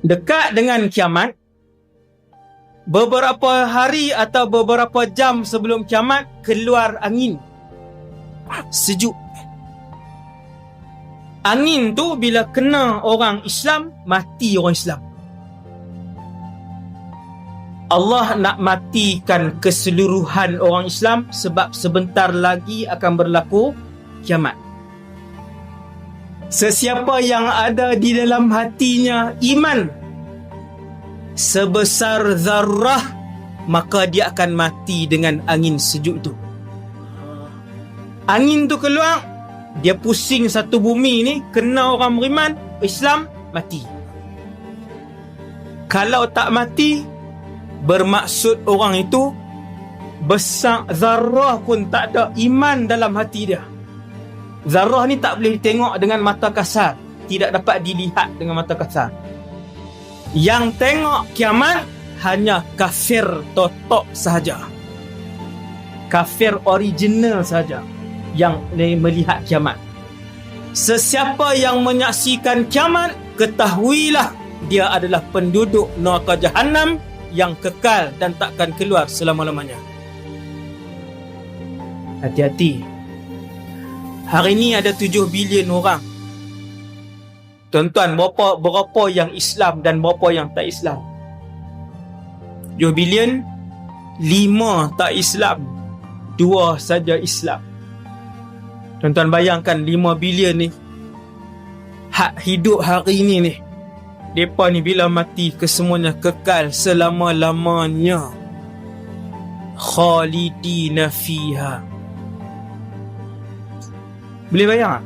Dekat dengan kiamat, beberapa hari atau beberapa jam sebelum kiamat, keluar angin sejuk. Angin tu bila kena orang Islam, mati orang Islam. Allah nak matikan keseluruhan orang Islam sebab sebentar lagi akan berlaku kiamat. Sesiapa yang ada di dalam hatinya iman sebesar zarrah, maka dia akan mati dengan angin sejuk tu. Angin tu keluar, dia pusing satu bumi ni, kena orang beriman Islam, mati. Kalau tak mati, bermaksud orang itu besar zarrah pun tak ada iman dalam hati dia. Zarrah ni tak boleh ditengok dengan mata kasar, tidak dapat dilihat dengan mata kasar. Yang tengok kiamat hanya kafir totok sahaja, kafir original sahaja yang melihat kiamat. Sesiapa yang menyaksikan kiamat, ketahuilah dia adalah penduduk neraka Jahannam yang kekal dan takkan keluar selama-lamanya. Hati-hati. Hari ni ada 7 bilion orang. Tuan-tuan, berapa yang Islam dan berapa yang tak Islam? 7 bilion, 5 tak Islam, 2 saja Islam. Tuan-tuan bayangkan 5 bilion ni, hak hidup hari ni ni, mereka ni bila mati kesemuanya kekal selama-lamanya. Khalidina fiha. Boleh bayang tak?